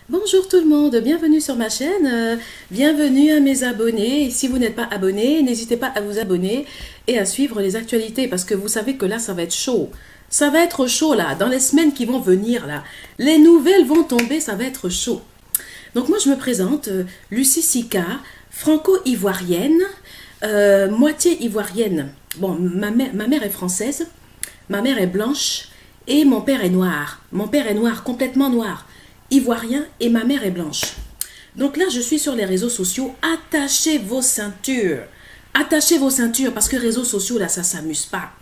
Bonjour tout le monde, bienvenue sur ma chaîne, bienvenue à mes abonnés. Et si vous n'êtes pas abonné, n'hésitez pas à vous abonner et à suivre les actualités parce que vous savez que là, ça va être chaud. Ça va être chaud là, dans les semaines qui vont venir là. Les nouvelles vont tomber, ça va être chaud. Donc moi, je me présente, Lucie Sika, franco-ivoirienne, moitié ivoirienne. Bon, ma mère est française, ma mère est blanche et mon père est noir. Mon père est noir, complètement noir. Ivoirien et ma mère est blanche. Donc là, je suis sur les réseaux sociaux. Attachez vos ceintures. Attachez vos ceintures parce que réseaux sociaux, là, ça s'amuse pas.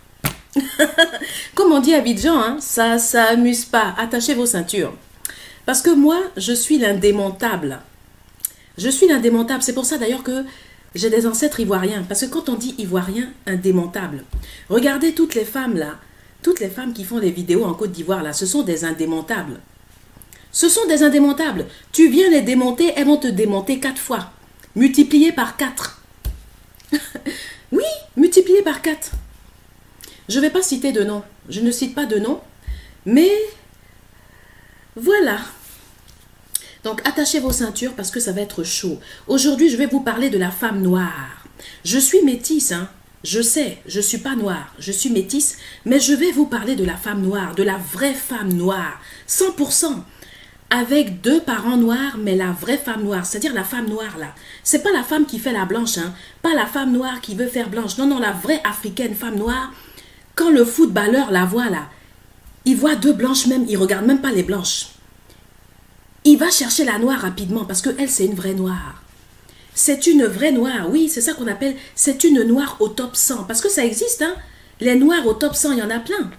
Comme on dit à Abidjan, hein, ça s'amuse pas. Attachez vos ceintures. Parce que moi, je suis l'indémontable. Je suis l'indémontable. C'est pour ça d'ailleurs que j'ai des ancêtres ivoiriens. Parce que quand on dit ivoirien, indémontable. Regardez toutes les femmes là. Toutes les femmes qui font des vidéos en Côte d'Ivoire là, ce sont des indémontables. Ce sont des indémontables. Tu viens les démonter, elles vont te démonter 4 fois. Multiplié par 4. Oui, multiplié par 4. Je ne vais pas citer de nom. Je ne cite pas de nom. Mais voilà. Donc attachez vos ceintures parce que ça va être chaud. Aujourd'hui, je vais vous parler de la femme noire. Je suis métisse, hein. Je sais, je ne suis pas noire. Je suis métisse. Mais je vais vous parler de la femme noire, de la vraie femme noire. 100%. Avec 2 parents noirs, mais la vraie femme noire, c'est-à-dire la femme noire là. C'est pas la femme qui fait la blanche, hein. Pas la femme noire qui veut faire blanche. Non, non, la vraie africaine femme noire, quand le footballeur la voit là, il voit 2 blanches même, il regarde même pas les blanches. Il va chercher la noire rapidement parce qu'elle, c'est une vraie noire. C'est une vraie noire, oui, c'est ça qu'on appelle, c'est une noire au top 100. Parce que ça existe, hein. Les noirs au top 100, il y en a plein.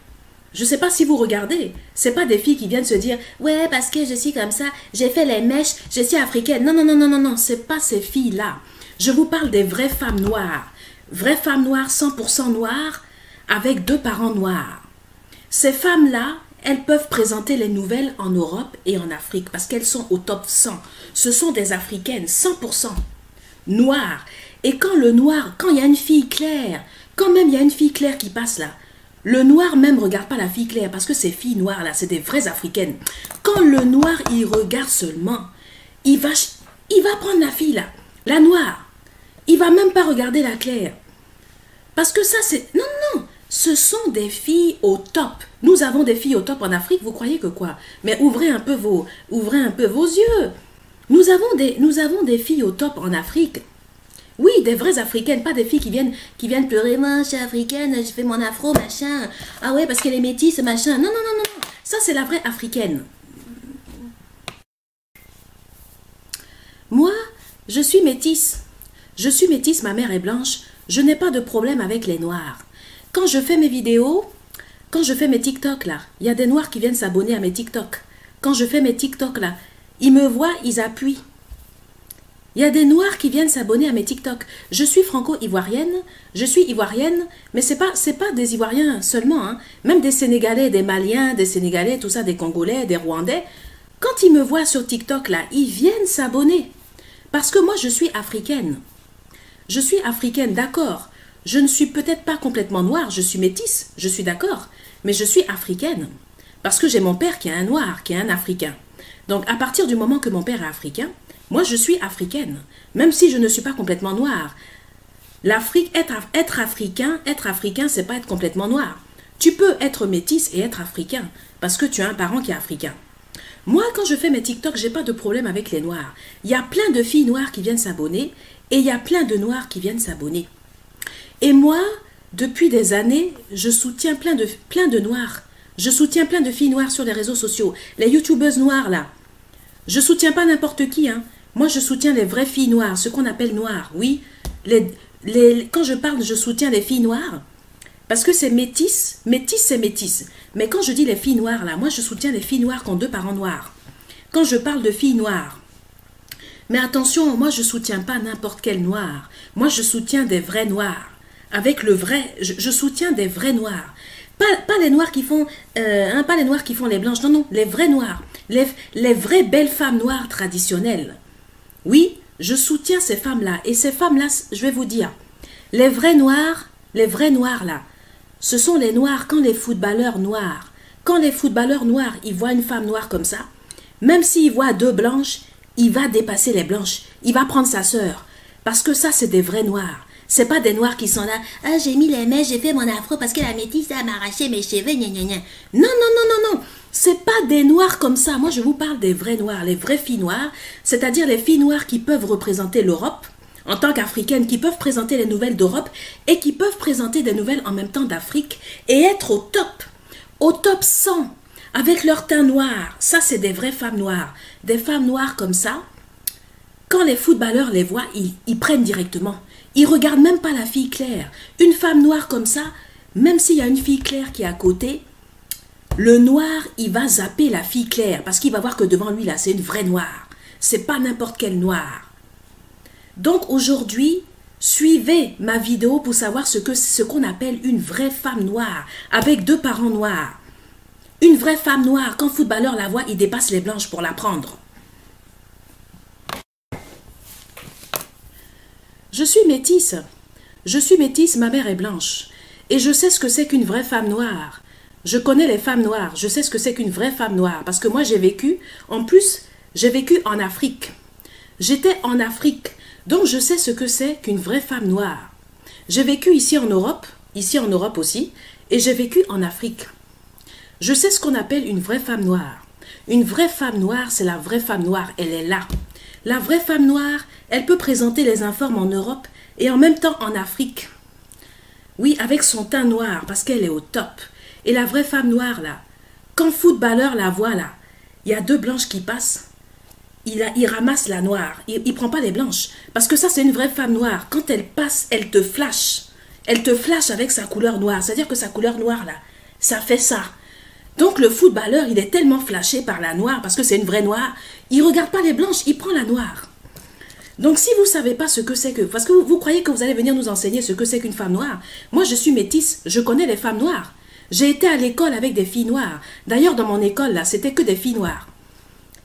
Je ne sais pas si vous regardez. C'est pas des filles qui viennent se dire « Ouais, parce que je suis comme ça, j'ai fait les mèches, je suis africaine. » Non, non, non, non, non, non. C'est pas ces filles-là. Je vous parle des vraies femmes noires. Vraies femmes noires, 100% noires, avec 2 parents noirs. Ces femmes-là, elles peuvent présenter les nouvelles en Europe et en Afrique parce qu'elles sont au top 100. Ce sont des africaines, 100% noires. Et quand le noir, quand il y a une fille claire, quand même il y a une fille claire qui passe là, le noir même ne regarde pas la fille claire parce que ces filles noires là, c'est des vraies africaines. Quand le noir, il regarde seulement, il va prendre la fille là, la noire. Il va même pas regarder la claire. Parce que ça c'est... Non, non, ce sont des filles au top. Nous avons des filles au top en Afrique, vous croyez que quoi? Mais ouvrez un peu vos yeux. Nous avons des filles au top en Afrique. Oui, des vraies africaines, pas des filles qui viennent pleurer. Moi, je suis africaine, je fais mon afro, machin. Ah ouais, parce qu'elle est métisse, machin. Non, non, non, non, non. Ça, c'est la vraie africaine. Moi, je suis métisse. Je suis métisse, ma mère est blanche. Je n'ai pas de problème avec les noirs. Quand je fais mes vidéos, quand je fais mes TikTok, là, il y a des noirs qui viennent s'abonner à mes TikTok. Quand je fais mes TikTok, là, ils me voient, ils appuient. Il y a des noirs qui viennent s'abonner à mes TikTok. Je suis franco-ivoirienne, mais c'est pas des Ivoiriens seulement, hein. Même des Sénégalais, des Maliens, des Sénégalais, tout ça, des Congolais, des Rwandais. Quand ils me voient sur TikTok, là, ils viennent s'abonner. Parce que moi, je suis africaine. Je suis africaine, d'accord. Je ne suis peut-être pas complètement noire, je suis métisse, je suis d'accord. Mais je suis africaine. Parce que j'ai mon père qui est un noir, qui est un africain. Donc, à partir du moment que mon père est africain, moi, je suis africaine, même si je ne suis pas complètement noire. L'Afrique, être africain, c'est pas être complètement noir. Tu peux être métisse et être africain, parce que tu as un parent qui est africain. Moi, quand je fais mes TikTok, j'ai pas de problème avec les noirs. Il y a plein de filles noires qui viennent s'abonner, et il y a plein de noirs qui viennent s'abonner. Et moi, depuis des années, je soutiens plein de noirs. Je soutiens plein de filles noires sur les réseaux sociaux. Les youtubeuses noires, là. Je soutiens pas n'importe qui, hein. Moi, je soutiens les vraies filles noires, ce qu'on appelle noires, oui. Quand je parle, je soutiens les filles noires, parce que c'est métisse. Métisse, c'est métisse. Mais quand je dis les filles noires, là, moi, je soutiens les filles noires qui ont 2 parents noirs. Quand je parle de filles noires, mais attention, moi, je soutiens pas n'importe quel noir. Moi, je soutiens des vrais noirs. Avec le vrai, je soutiens des vrais noirs. Pas les noirs qui font, pas les noirs qui font les blanches, non, non, les vrais noirs. Les vraies belles femmes noires traditionnelles. Oui, je soutiens ces femmes-là. Et ces femmes-là, je vais vous dire, les vrais noirs là, ce sont les noirs quand les footballeurs noirs, ils voient une femme noire comme ça, Même s'il voit deux blanches, il va dépasser les blanches. Il va prendre sa sœur. Parce que ça, c'est des vrais noirs. C'est pas des noirs qui sont là. Ah, j'ai mis les mèches, j'ai fait mon afro parce que la métisse, ça m'a arraché mes cheveux, gna gna gna. Non, non, non, non, non. C'est pas des noirs comme ça. Moi, je vous parle des vrais noirs, les vraies filles noires. C'est-à-dire les filles noires qui peuvent représenter l'Europe en tant qu'africaines, qui peuvent présenter les nouvelles d'Europe et qui peuvent présenter des nouvelles en même temps d'Afrique et être au top 100, avec leur teint noir. Ça, c'est des vraies femmes noires. Des femmes noires comme ça, quand les footballeurs les voient, ils prennent directement. Ils ne regardent même pas la fille claire. Une femme noire comme ça, même s'il y a une fille claire qui est à côté, le noir, il va zapper la fille claire parce qu'il va voir que devant lui, là, c'est une vraie noire. C'est pas n'importe quel noir. Donc aujourd'hui, suivez ma vidéo pour savoir ce qu'on appelle une vraie femme noire, avec deux parents noirs. Une vraie femme noire, quand le footballeur la voit, il dépasse les blanches pour la prendre. Je suis métisse. Je suis métisse, ma mère est blanche. Et je sais ce que c'est qu'une vraie femme noire. Je connais les femmes noires. Je sais ce que c'est qu'une vraie femme noire. Parce que moi, j'ai vécu, en plus, j'ai vécu en Afrique. J'étais en Afrique. Donc, je sais ce que c'est qu'une vraie femme noire. J'ai vécu ici en Europe aussi, et j'ai vécu en Afrique. Je sais ce qu'on appelle une vraie femme noire. Une vraie femme noire, c'est la vraie femme noire. Elle est là. La vraie femme noire, elle peut présenter les informes en Europe et en même temps en Afrique. Oui, avec son teint noir, parce qu'elle est au top. Et la vraie femme noire, là, quand le footballeur la voit, là, il y a deux blanches qui passent, il ramasse la noire. Il ne prend pas les blanches. Parce que ça, c'est une vraie femme noire. Quand elle passe, elle te flash. Elle te flash avec sa couleur noire. C'est-à-dire que sa couleur noire, là, ça fait ça. Donc le footballeur, il est tellement flashé par la noire, parce que c'est une vraie noire, il ne regarde pas les blanches, il prend la noire. Donc si vous ne savez pas ce que c'est que... Parce que vous croyez que vous allez venir nous enseigner ce que c'est qu'une femme noire. Moi, je suis métisse, je connais les femmes noires. J'ai été à l'école avec des filles noires. D'ailleurs, dans mon école, là, c'était que des filles noires.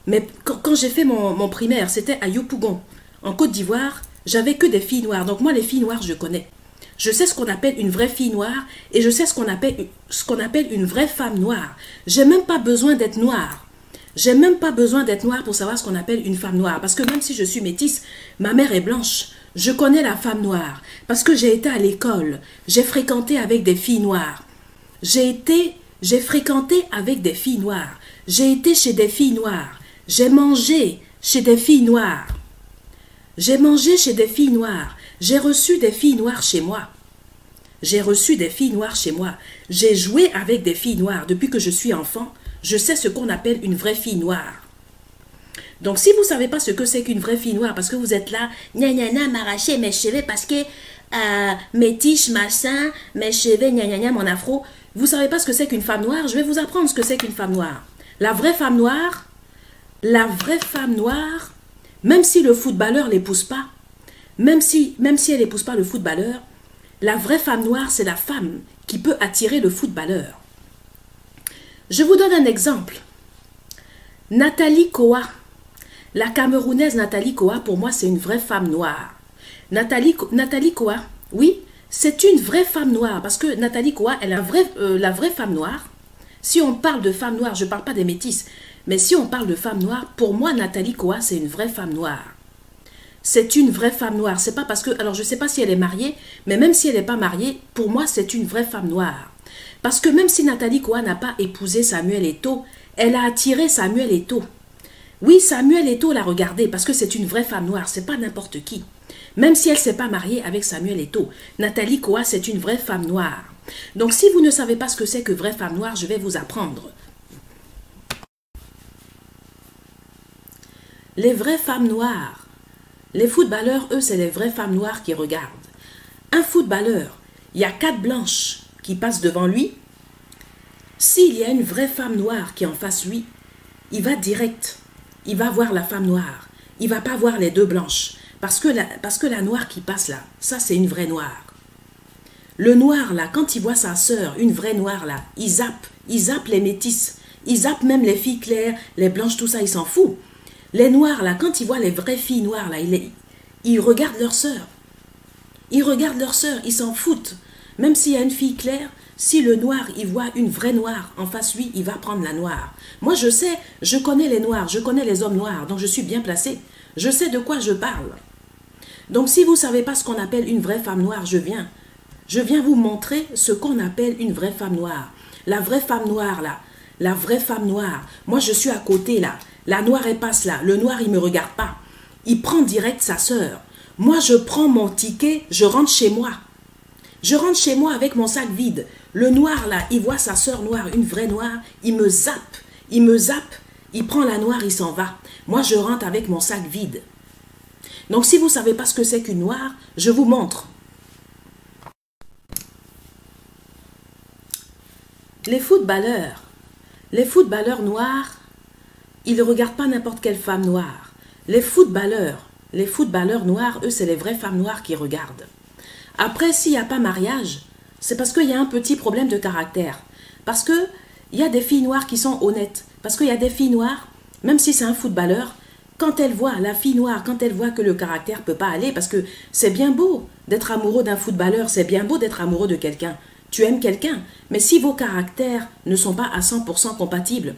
Mais quand j'ai fait mon primaire, c'était à Yopougon, en Côte d'Ivoire, j'avais que des filles noires. Donc moi, les filles noires, je connais. Je sais ce qu'on appelle une vraie fille noire et je sais ce qu'on appelle une vraie femme noire. J'ai même pas besoin d'être noire. J'ai même pas besoin d'être noire pour savoir ce qu'on appelle une femme noire. Parce que même si je suis métisse, ma mère est blanche. Je connais la femme noire. Parce que j'ai été à l'école. J'ai fréquenté avec des filles noires. J'ai fréquenté avec des filles noires. J'ai été chez des filles noires. J'ai mangé chez des filles noires. J'ai mangé chez des filles noires. J'ai reçu des filles noires chez moi. J'ai reçu des filles noires chez moi. J'ai joué avec des filles noires depuis que je suis enfant. Je sais ce qu'on appelle une vraie fille noire. Donc si vous ne savez pas ce que c'est qu'une vraie fille noire, parce que vous êtes là, gna gna gna, m'arracher mes cheveux parce que mes tiges, machin, mes cheveux, gna gna gna, mon afro, vous ne savez pas ce que c'est qu'une femme noire, je vais vous apprendre ce que c'est qu'une femme noire. La vraie femme noire, même si le footballeur ne l'épouse pas, même si elle n'épouse pas le footballeur, la vraie femme noire, c'est la femme qui peut attirer le footballeur. Je vous donne un exemple. Nathalie Koa, la Camerounaise Nathalie Koa, pour moi, c'est une vraie femme noire. Nathalie Koa, oui, c'est une vraie femme noire, parce que Nathalie Koa est la vraie femme noire. Si on parle de femme noire, je ne parle pas des métisses, mais si on parle de femme noire, pour moi, Nathalie Koa, c'est une vraie femme noire. C'est une vraie femme noire. C'est pas parce que... Alors, je ne sais pas si elle est mariée, mais même si elle n'est pas mariée, pour moi, c'est une vraie femme noire. Parce que même si Nathalie Koa n'a pas épousé Samuel Eto'o, elle a attiré Samuel Eto'o. Oui, Samuel Eto'o l'a regardée parce que c'est une vraie femme noire. C'est pas n'importe qui. Même si elle ne s'est pas mariée avec Samuel Eto'o, Nathalie Koa, c'est une vraie femme noire. Donc, si vous ne savez pas ce que c'est que vraie femme noire, je vais vous apprendre. Les vraies femmes noires. Les footballeurs, eux, c'est les vraies femmes noires qui regardent. Un footballeur, il y a 4 blanches qui passent devant lui. S'il y a une vraie femme noire qui est en face lui, il va direct. Il va voir la femme noire. Il ne va pas voir les 2 blanches. Parce que la noire qui passe là, ça c'est une vraie noire. Le noir là, quand il voit sa sœur, une vraie noire là, il zappe les métisses. Il zappe même les filles claires, les blanches, tout ça, il s'en fout. Les noirs, là, quand ils voient les vraies filles noires, là, ils regardent leur sœur. Ils regardent leur sœur, ils s'en foutent. Même s'il y a une fille claire, Si le noir, il voit une vraie noire en face lui, il va prendre la noire. Moi, je sais, je connais les noirs, je connais les hommes noirs, donc je suis bien placée. Je sais de quoi je parle. Donc, si vous ne savez pas ce qu'on appelle une vraie femme noire, je viens. Je viens vous montrer ce qu'on appelle une vraie femme noire. La vraie femme noire, là. La vraie femme noire. Moi, je suis à côté, là. La noire, elle passe là. Le noir, il ne me regarde pas. Il prend direct sa sœur. Moi, je prends mon ticket, je rentre chez moi. Je rentre chez moi avec mon sac vide. Le noir, là, il voit sa sœur noire, une vraie noire. Il me zappe. Il me zappe. Il prend la noire, il s'en va. Moi, je rentre avec mon sac vide. Donc, si vous ne savez pas ce que c'est qu'une noire, je vous montre. Les footballeurs noirs, ils ne regardent pas n'importe quelle femme noire. Les footballeurs noirs, eux, c'est les vraies femmes noires qui regardent. Après, s'il n'y a pas mariage, c'est parce qu'il y a un petit problème de caractère. Parce qu'il y a des filles noires qui sont honnêtes. Parce qu'il y a des filles noires, même si c'est un footballeur, quand elle voit, la fille noire, quand elle voit que le caractère ne peut pas aller, parce que c'est bien beau d'être amoureux d'un footballeur, c'est bien beau d'être amoureux de quelqu'un. Tu aimes quelqu'un, mais si vos caractères ne sont pas à 100% compatibles,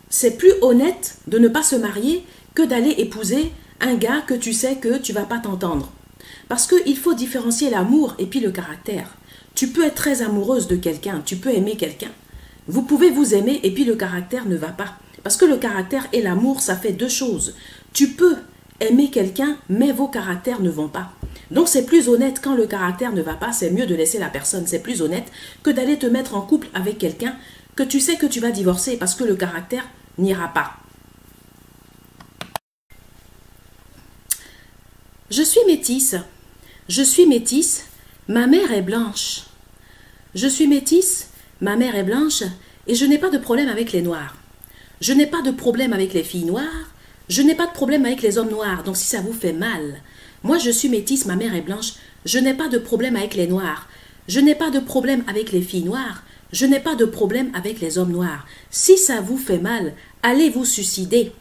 c'est plus honnête de ne pas se marier que d'aller épouser un gars que tu sais que tu ne vas pas t'entendre. Parce qu'il faut différencier l'amour et puis le caractère. Tu peux être très amoureuse de quelqu'un, tu peux aimer quelqu'un. Vous pouvez vous aimer et puis le caractère ne va pas. Parce que le caractère et l'amour, ça fait deux choses. Tu peux aimer quelqu'un, mais vos caractères ne vont pas. Donc c'est plus honnête quand le caractère ne va pas, c'est mieux de laisser la personne, c'est plus honnête que d'aller te mettre en couple avec quelqu'un que tu sais que tu vas divorcer parce que le caractère n'ira pas. Je suis métisse, ma mère est blanche. Je suis métisse, ma mère est blanche et je n'ai pas de problème avec les noirs. Je n'ai pas de problème avec les filles noires, je n'ai pas de problème avec les hommes noirs, donc si ça vous fait mal, moi je suis métisse, ma mère est blanche, je n'ai pas de problème avec les noirs, je n'ai pas de problème avec les filles noires, je n'ai pas de problème avec les hommes noirs. Si ça vous fait mal, allez vous suicider.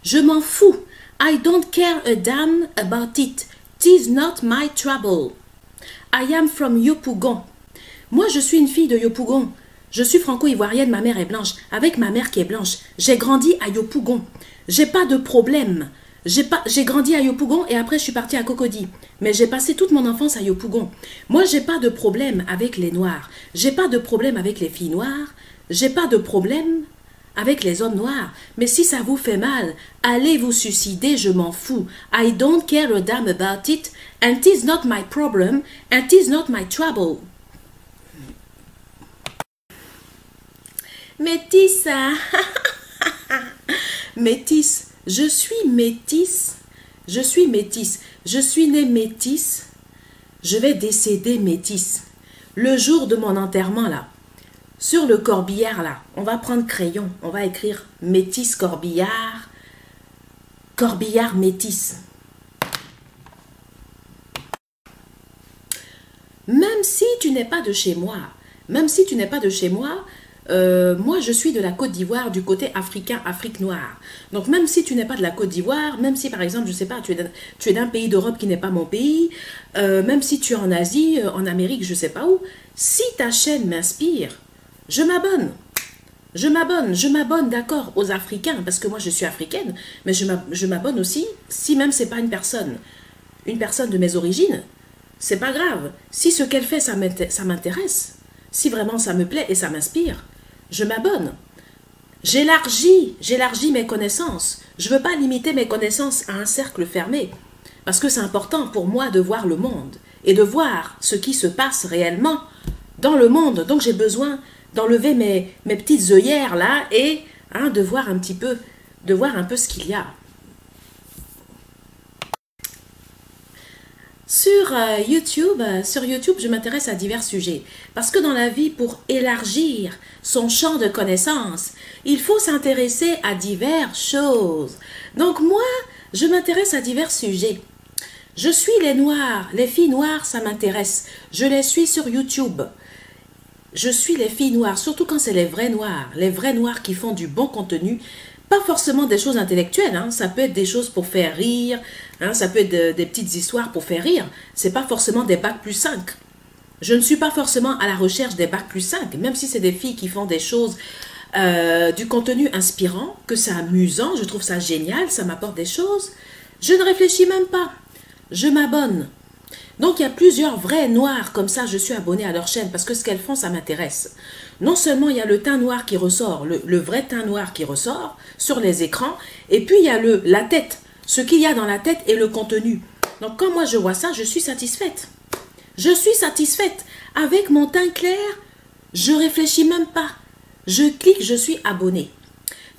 Je m'en fous. I don't care a damn about it. 'Tis not my trouble. I am from Yopougon. Moi, je suis une fille de Yopougon. Je suis franco-ivoirienne, ma mère est blanche. Avec ma mère qui est blanche, j'ai grandi à Yopougon. J'ai pas de problème. J'ai grandi à Yopougon et après je suis partie à Cocody. Mais j'ai passé toute mon enfance à Yopougon. Moi, j'ai pas de problème avec les noirs. J'ai pas de problème avec les filles noires. J'ai pas de problème avec les hommes noirs. Mais si ça vous fait mal, allez vous suicider, je m'en fous. I don't care a damn about it, and 'tis not my problem, and 'tis not my trouble. Métisse, métisse, je suis métisse, je suis métisse, je suis née métisse, je vais décéder métisse. Le jour de mon enterrement là, sur le corbillard là, on va prendre crayon, on va écrire métisse corbillard, corbillard métisse. Même si tu n'es pas de chez moi, même si tu n'es pas de chez moi, moi je suis de la Côte d'Ivoire, du côté africain, Afrique noire. Donc même si tu n'es pas de la Côte d'Ivoire, même si par exemple, je sais pas, tu es d'un pays d'Europe qui n'est pas mon pays, même si tu es en Asie, en Amérique, je sais pas où, si ta chaîne m'inspire, je m'abonne. Je m'abonne, d'accord, aux Africains, parce que moi je suis africaine, mais je m'abonne aussi, si même c'est pas une personne de mes origines, c'est pas grave. Si ce qu'elle fait, ça m'intéresse, si vraiment ça me plaît et ça m'inspire, je m'abonne. J'élargis mes connaissances. Je ne veux pas limiter mes connaissances à un cercle fermé, parce que c'est important pour moi de voir le monde et de voir ce qui se passe réellement dans le monde. Donc j'ai besoin d'enlever mes petites œillères là et de voir un peu ce qu'il y a. Sur YouTube, je m'intéresse à divers sujets. Parce que dans la vie, pour élargir son champ de connaissances, il faut s'intéresser à diverses choses. Donc moi, je m'intéresse à divers sujets. Je suis les noirs, les filles noires, ça m'intéresse. Je les suis sur YouTube. Je suis les filles noires, surtout quand c'est les vrais noirs qui font du bon contenu. Pas forcément des choses intellectuelles, ça peut être des choses pour faire rire, ça peut être des petites histoires pour faire rire. C'est pas forcément des bacs+5. Je ne suis pas forcément à la recherche des bacs plus 5, même si c'est des filles qui font des choses, du contenu inspirant, que c'est amusant, je trouve ça génial, ça m'apporte des choses. Je ne réfléchis même pas. Je m'abonne. Donc il y a plusieurs vrais noirs comme ça, je suis abonnée à leur chaîne parce que ce qu'elles font, ça m'intéresse. Non seulement il y a le teint noir qui ressort, le vrai teint noir qui ressort sur les écrans, et puis il y a la tête, ce qu'il y a dans la tête et le contenu. Donc quand moi je vois ça, je suis satisfaite. Je suis satisfaite. Avec mon teint clair, je réfléchis même pas. Je clique, je suis abonnée.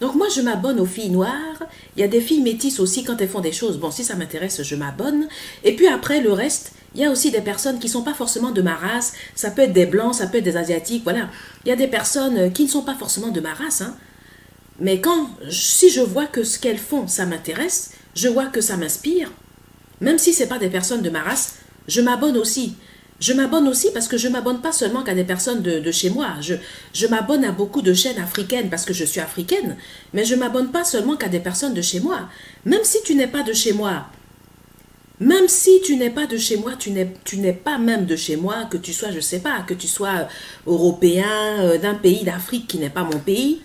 Donc moi je m'abonne aux filles noires. Il y a des filles métisses aussi quand elles font des choses. Bon, si ça m'intéresse, je m'abonne. Et puis après le reste, il y a aussi des personnes qui ne sont pas forcément de ma race. Ça peut être des blancs, ça peut être des asiatiques, voilà. Il y a des personnes qui ne sont pas forcément de ma race, hein. Mais si je vois que ce qu'elles font, ça m'intéresse, je vois que ça m'inspire, même si ce n'est pas des personnes de ma race, je m'abonne aussi. Je m'abonne aussi parce que je ne m'abonne pas seulement qu'à des personnes de chez moi. Je m'abonne à beaucoup de chaînes africaines parce que je suis africaine, mais je ne m'abonne pas seulement qu'à des personnes de chez moi. Même si tu n'es pas de chez moi, même si tu n'es pas de chez moi, tu n'es pas même de chez moi, que tu sois, je ne sais pas, que tu sois européen, d'un pays d'Afrique qui n'est pas mon pays,